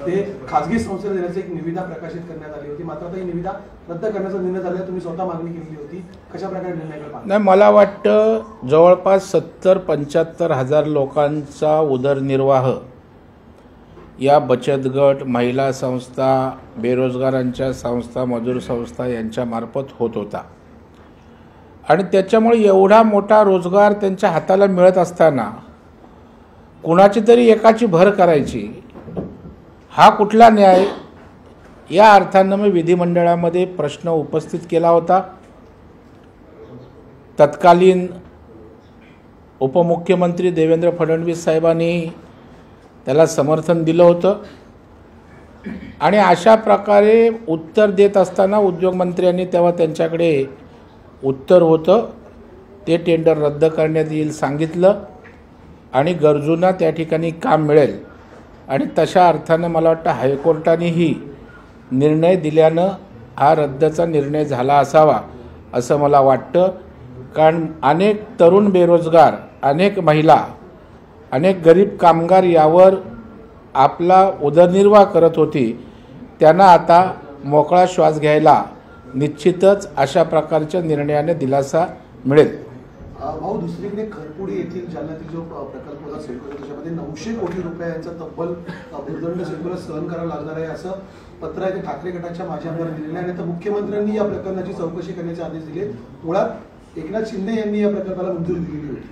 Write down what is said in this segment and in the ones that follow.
ते खासगी संस्थेला देण्याची एक निविदा प्रकाशित करण्यात आली होती, मात्र आता ही निविदा रद्द करण्याचा निर्णय झाला. तुम्ही स्वतः मागणी केलेली होती, कशा प्रकारे निर्णय केला? नाही, मला वाटतं जवळपास 70-75 हजार लोकांचा उदरनिर्वाह या बचत गट, महिला संस्था, बेरोजगारांच्या संस्था, मजूर संस्था यांच्यामार्फत होत होता. आणि त्याच्यामुळे एवढा मोठा रोजगार त्यांच्या हाताला मिळत असताना कुणाची तरी एकाची भर करायची, हा कुठला न्याय? या अर्थानं मी विधिमंडळामध्ये प्रश्न उपस्थित केला होता. तत्कालीन उपमुख्यमंत्री देवेंद्र फडणवीस साहेबांनी त्याला समर्थन दिलं होतं. आणि अशा प्रकारे उत्तर देत असताना उद्योगमंत्र्यांनी तेव्हा त्यांच्याकडे उत्तर होतं, ते टेंडर रद्द करण्यात येईल सांगितलं आणि गरजूंना त्या ठिकाणी काम मिळेल. आणि तशा अर्थानं मला वाटतं हायकोर्टानेही निर्णय दिल्यानं हा रद्दचा निर्णय झाला असावा असं मला वाटतं. कारण अनेक तरुण बेरोजगार, अनेक महिला, अनेक गरीब कामगार यावर आपला उदरनिर्वाह करत होती, त्यांना आता मोकळा श्वास घ्यायला निश्चितच अशा प्रकारच्या निर्णयाने दिलासा मिळेल. भाऊ, दुसरीकडे खरपुडी येथील जालन्यातील जो प्रकल्प होता सिडको, त्याच्यामध्ये 900 कोटी रुपयांचा तब्बल भूर्दंड सिडकोला सहन करावं लागणार आहे असं पत्र आहे ते ठाकरे गटाच्या माजी आमदारांनी दिलेलं आहे. आणि आता मुख्यमंत्र्यांनी या प्रकरणाची चौकशी करण्याचे आदेश दिले. मुळात एकनाथ शिंदे यांनी या प्रकल्पाला मंजुरी दिलेली होती.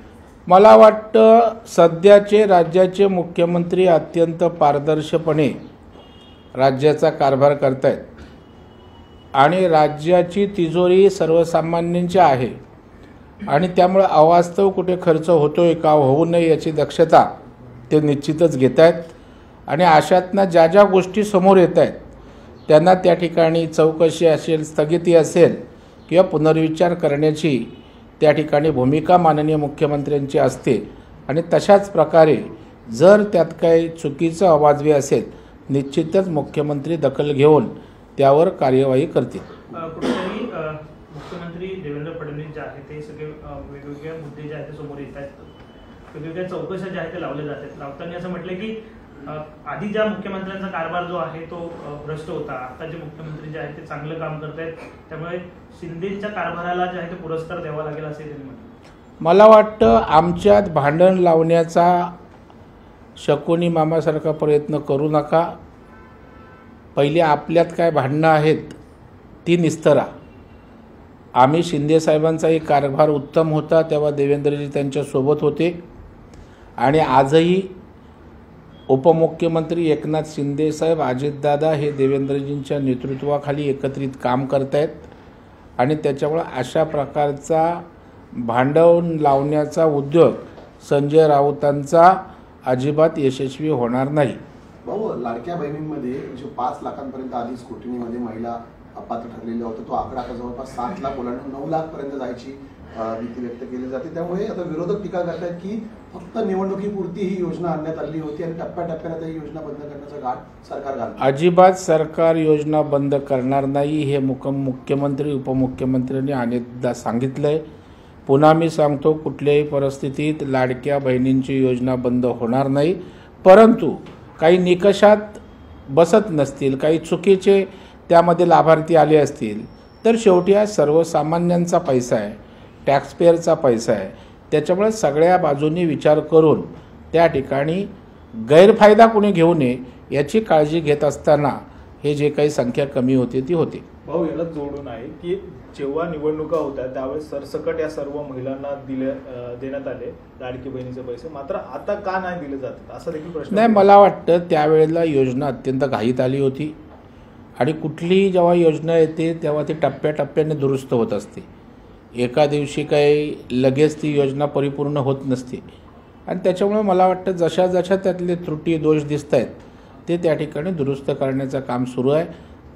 मला वाटतं सध्याचे राज्याचे मुख्यमंत्री अत्यंत पारदर्शपणे राज्याचा कारभार करतायत आणि राज्याची तिजोरी सर्वसामान्यांची आहे आणि त्यामुळे अवास्तव कुठे खर्च होतोय का, होऊ नये याची दक्षता ते निश्चितच घेत आहेत. आणि अशातनं ज्या ज्या गोष्टी समोर येत आहेत त्यांना त्या ठिकाणी चौकशी असेल, स्थगिती असेल किंवा पुनर्विचार करण्याची त्या ठिकाणी भूमिका माननीय मुख्यमंत्र्यांची असते. आणि तशाच प्रकारे जर त्यात काही चुकीचं अवाजवी असेल निश्चितच मुख्यमंत्री दखल घेऊन त्यावर कार्यवाही करतील. कुठेतरी मुख्यमंत्री देवेंद्र फडणवीस जे आहेत ते सगळे वेगवेगळे मुद्दे जे आहेत ते समोर येत आहेत, वेगवेगळ्या चौकशा ज्या आहेत ते लावल्या जात आहेत. राऊतांनी असं म्हटलं की आधी ज्या मुख्यमंत्र्यांचा कारभार जो आहे तो भ्रष्ट होता, आता जे मुख्यमंत्री जे आहेत ते चांगलं काम करत आहेत, त्यामुळे शिंदेच्या कारभाराला जे आहे ते पुरस्कार द्यावा लागेल असे त्यांनी म्हटलं. मला वाटतं आमच्यात भांडण लावण्याचा शकुनी मामासारखा प्रयत्न करू नका. पहिले आपल्यात काय भांडणं आहेत ती निस्तरा. आम्ही शिंदेसाहेबांचाही कारभार उत्तम होता तेव्हा देवेंद्रजी त्यांच्यासोबत होते आणि आजही उपमुख्यमंत्री एकनाथ शिंदेसाहेब, अजितदादा हे देवेंद्रजींच्या नेतृत्वाखाली एकत्रित काम करत आहेत. आणि त्याच्यामुळे अशा प्रकारचा भांडण लावण्याचा उद्योग संजय राऊतांचा अजिबात यशस्वी होणार नाही. भाऊ, लाडक्या बहिणींमध्ये जो 5 लाखांपर्यंत आधी स्क्रुटिनीमध्ये महिला अपात्र ठरलेला होता तो आकडा आता जवळपास 7 लाख ओलांडून 9 लाख पर्यंत जायची भीती व्यक्त केली जाते. त्यामुळे आता विरोधक टीका करतात की फक्त निवडणुकीपुरती ही योजना आणण्यात आली होती आणि टप्प्याटप्प्याने ही योजना बंद करण्याचा घाट सरकार घालतं. अजिबात सरकार योजना बंद करणार नाही हे मुख्यमंत्री उपमुख्यमंत्र्यांनी अनेकदा सांगितलंय. पुन्हा मी सांगतो, कुठल्याही परिस्थितीत लाडक्या बहिणींची योजना बंद होणार नाही. परंतु काही निकषात बसत नसतील, काही चुकीचे त्यामध्ये लाभार्थी आले असतील तर शेवटी हा सर्वसामान्यांचा पैसा आहे, टॅक्सपेअरचा पैसा आहे. त्याच्यामुळे सगळ्या बाजूंनी विचार करून त्या ठिकाणी गैरफायदा कोणी घेऊ नये याची काळजी घेत असताना हे जे काही संख्या कमी होते ती होते. भाऊ, याला जोडून आहे की जेव्हा निवडणुका होत्या त्यावेळेस सरसकट या सर्व महिलांना देण्यात आले लाडकी बहिणीचे पैसे, मात्र आता का नाही दिले जातात असा देखील प्रश्न नाही. मला वाटतं त्यावेळेला योजना अत्यंत घाईत आली होती आणि कुठलीही जेव्हा योजना येते तेव्हा ती टप्प्याटप्प्याने दुरुस्त होत असते. एका दिवशी काही लगेच ती योजना परिपूर्ण होत नसते आणि त्याच्यामुळे मला वाटतं जशा जशा त्यातले त्रुटी दोष दिसत आहेत ते त्या ठिकाणी दुरुस्त करण्याचं काम सुरू आहे.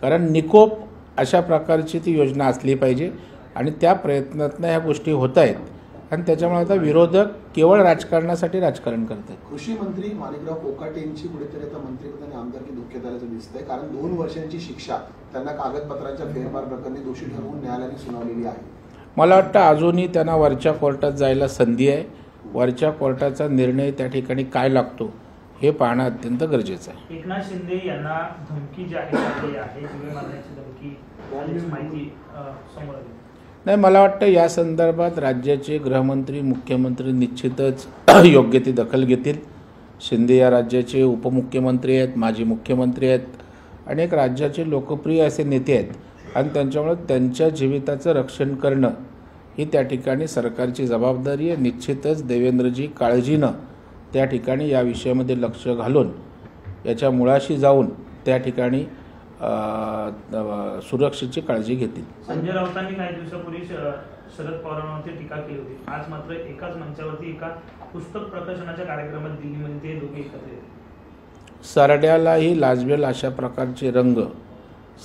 कारण निकोप अशा प्रकारची ती योजना असली पाहिजे आणि त्या प्रयत्नातनं ह्या गोष्टी होत आहेत आणि त्याच्यामुळे आता विरोधक केवळ राजकारणासाठी राजकारण करतात. कृषी मंत्री माणिकराव कोकाटे यांची कुठेतरी आता मंत्रिपद आणि आमदारकी धोक्यात आल्याचं दिसतंय. कारण 2 वर्षांची शिक्षा त्यांना कागदपत्रांच्या फेरफार प्रकरणी दोषी ठरवून न्यायालयाने सुनावलेली आहे. मला वाटतं अजूनही त्यांना वरच्या कोर्टात जायला संधी आहे. वरच्या कोर्टाचा निर्णय त्या ठिकाणी काय लागतो हे पाहणं अत्यंत गरजेचं आहे. एकनाथ शिंदे यांना धमकी जी आहे आलेली आहे, जीवे मारण्याची धमकी आल्याची माहिती समोर आली. नाही, मला वाटतं या संदर्भात राज्याचे गृहमंत्री, मुख्यमंत्री निश्चितच योग्य ती दखल घेतील. शिंदे या राज्याचे उपमुख्यमंत्री आहेत, माजी मुख्यमंत्री आहेत, अनेक राज्याचे लोकप्रिय असे नेते आहेत आणि त्यांच्यामुळे त्यांच्या जीविताचं रक्षण करणं ही त्या ठिकाणी सरकारची जबाबदारी आहे. निश्चितच देवेंद्रजी काळजीनं त्या ठिकाणी या विषयामध्ये लक्ष घालून याच्या मुळाशी जाऊन त्या ठिकाणी सुरक्षेची काळजी घेतील. संजय राऊतांनी काही दिवसापूर्वी शरद पवारांवरती टीका केली होती. आज मात्र एकाच मंचावरती एका पुस्तक प्रकाशनाच्या कार्यक्रमात दिल्लीमध्ये ते दोघे एकत्र येते. सरड्यालाही लाजवेल अशा प्रकारचे रंग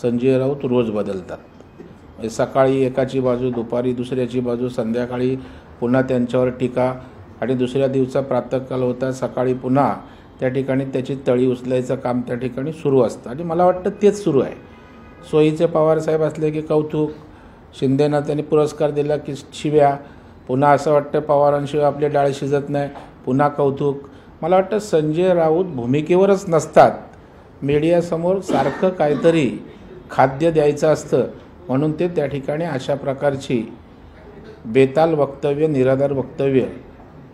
संजय राऊत रोज बदलतात. सकाळी एकाची बाजू, दुपारी दुसऱ्याची बाजू, संध्याकाळी पुन्हा त्यांच्यावर टीका आणि दुसऱ्या दिवसा प्रातःकाल होता, सकाळी पुन्हा त्या ठिकाणी त्याची तळी उचलायचं काम त्या ठिकाणी सुरू असतं आणि मला वाटतं तेच सुरू आहे. सोयीचे पवारसाहेब असले की कौतुक, शिंदेना त्यांनी पुरस्कार दिला की शिव्या, पुन्हा असं वाटतं पवारांशिवाय आपले डाळ शिजत नाही, पुन्हा कौतुक. मला वाटतं संजय राऊत भूमिकेवरच नसतात, मीडियासमोर सारखं काहीतरी खाद्य द्यायचं असतं म्हणून ते त्या ठिकाणी अशा प्रकारची बेताल वक्तव्य, निराधार वक्तव्य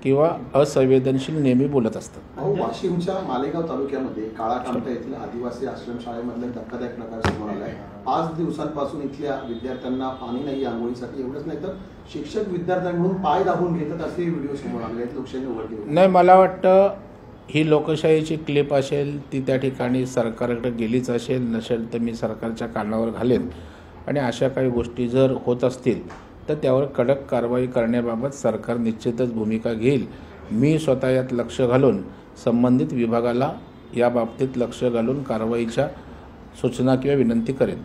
किंवा असंवेदनशील नेहमी बोलत असतात. वाशिमच्या मालेगाव तालुक्यामध्ये काळा कामठा येथील आदिवासी आश्रमशाळेमधला धक्कादायक प्रकार समोर आलाय. 5 दिवसांपासून इथल्या विद्यार्थ्यांना पाणी नाही आंघोळीसाठी. एवढंच नाही तर शिक्षक विद्यार्थ्यांकडून पाय दाबून घेतात असे व्हिडिओ समोर आले आहेत. लोकशाही उघडली नाही, मला वाटतं ही लोकशाहीची क्लिप असेल, ती त्या ठिकाणी सरकारकडे गेलीच असेल, नसेल तर मी सरकारच्या कानावर घालेन आणि अशा काही गोष्टी जर होत असतील तर त्यावर कडक कारवाई करण्याबाबत सरकार निश्चितच भूमिका घेईल. मी स्वतः यात लक्ष घालून संबंधित विभागाला या बाबतीत लक्ष घालून कारवाईच्या सूचना किंवा विनंती करेन.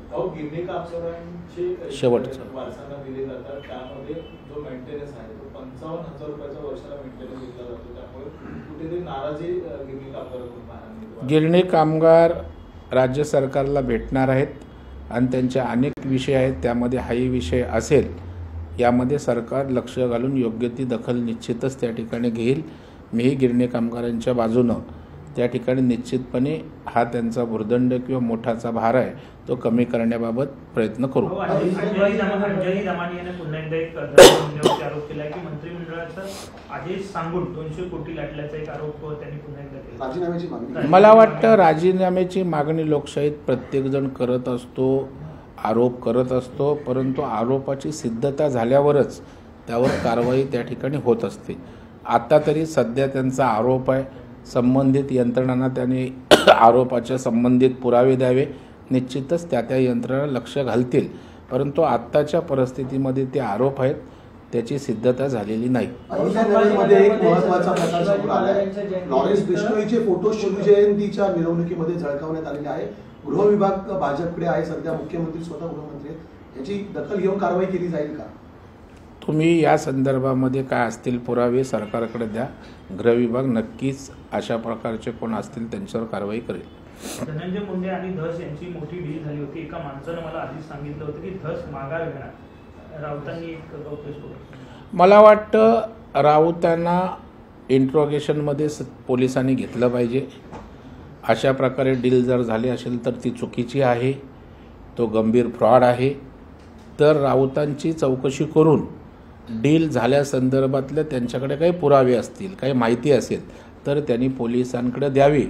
शेवटचं वारसांना दिले जातात, त्यामध्ये जो मेंटेनन्स आहे तो 55,000 रुपयाचा वर्षाला मेंटेनन्स दिला जातो. त्यामुळे कुठेतरी नाराजी गिरणी कामगारांकडून. गिरणी कामगार राज्य सरकारला भेटणार आहेत आणि त्यांचे अनेक विषय आहेत, त्यामध्ये हाही विषय असेल. यामध्ये सरकार लक्ष घालून योग्य ती दखल निश्चितच त्या ठिकाणी घेईल. मीही गिरणी कामगारांच्या बाजूनं त्या ठिकाणी निश्चितपणे हा त्यांचा भुर्दंड किंवा मोठाचा भार आहे तो कमी करण्याबाबत प्रयत्न करू. अंजली दमानी यांनी पुन्हा एकदा एक आरोप केला की मंत्रिमंडळाचा आदेश सांगून 200 कोटी लाटल्याचा एक आरोप त्यांनी पुन्हा एकदा केला. राजीनाम्याची मागणी. मला वाटतं राजीनाम्याची मागणी लोकशाहीत प्रत्येकजण करत असतो, आरोप करत असतो, परंतु आरोपाची सिद्धता झाल्यावरच त्यावर कारवाई त्या ठिकाणी होत असते. आता तरी सध्या त्यांचा आरोप आहे, संबंधित यंत्रणांना त्यांनी आरोपाच्या संबंधित पुरावे द्यावे. निश्चितच त्या यंत्रणा लक्ष घालतील, परंतु आत्ताच्या परिस्थितीमध्ये ते आरोप आहेत, त्याची सिद्धता झालेली नाही. अहिल्यानगरमध्ये एक महत्त्वाचा प्रकार समोर आलाय. लॉरेन्स बिश्नोईचे फोटो शिवजयंतीच्या मिरवणुकीमध्ये झळकावण्यात आलेले आहे. गृह विभाग भाजपकडे आहे, सध्या मुख्यमंत्री स्वतः गृहमंत्री आहेत. याची दखल घेऊन कारवाई केली जाईल का? तुम्ही या संदर्भामध्ये काय असतील पुरावे सरकारकडे द्या. गृह विभाग नक्कीच अशा प्रकारचे कोण असतील त्यांच्यावर कारवाई करेल. धनंजय मुंडे आणि धस यांची मोठी डील झाली होती. एका माणसानं मला आधीच सांगितलं होतं की धस माघार घेणार. राऊतांनी एक गौप्य सोडलं. मला वाटतं राऊतांना इंट्रोगेशनमध्ये पोलिसांनी घेतलं पाहिजे. अशा प्रकारे डील जर झाली असेल तर ती चुकीची आहे, तो गंभीर फ्रॉड आहे. तर राऊतांची चौकशी करून डील झाल्यासंदर्भातले त्यांच्याकडे काही पुरावे असतील, काही माहिती असेल तर त्यांनी पोलिसांकडे द्यावी,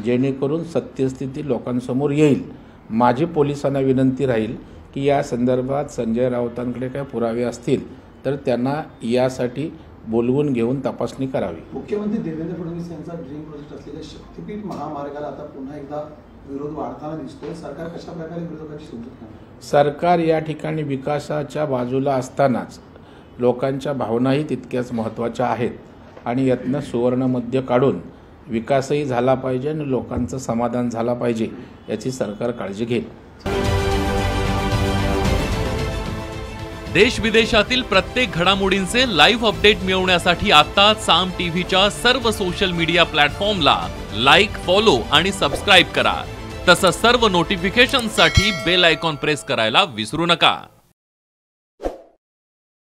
जेणेकरून सत्यस्थिती लोकांसमोर येईल. माझी पोलिसांना विनंती राहील की या संदर्भात संजय राऊतांकडे काही पुरावे असतील तर त्यांना यासाठी बोलवून घेऊन तपासणी करावी. मुख्यमंत्री देवेंद्र फडणवीस यांचा ड्रीम प्रोजेक्ट असलेल्या शक्तीपीठ महामार्गाला आता पुन्हा एकदा विरोध वाढताना दिसतोय. सरकार कशा प्रकारे विरोधकांची समजूत करणार? सरकार या ठिकाणी विकासाच्या बाजूला असतानाच लोकांच्या भावनाही तितक्याच महत्त्वाच्या आहेत आणि यातनं सुवर्णमध्य काढून विकासही झाला पाहिजे आणि लोकांचं समाधान झाला पाहिजे याची सरकार काळजी घेईल. देश विदेशातील प्रत्येक घडामोडींचे लाईव्ह अपडेट मिळवण्यासाठी आता साम टीव्हीच्या सर्व सोशल मीडिया प्लॅटफॉर्मला लाईक, फॉलो आणि सबस्क्राईब करा. तसंच सर्व नोटिफिकेशनसाठी बेल आयकॉन प्रेस करायला विसरू नका.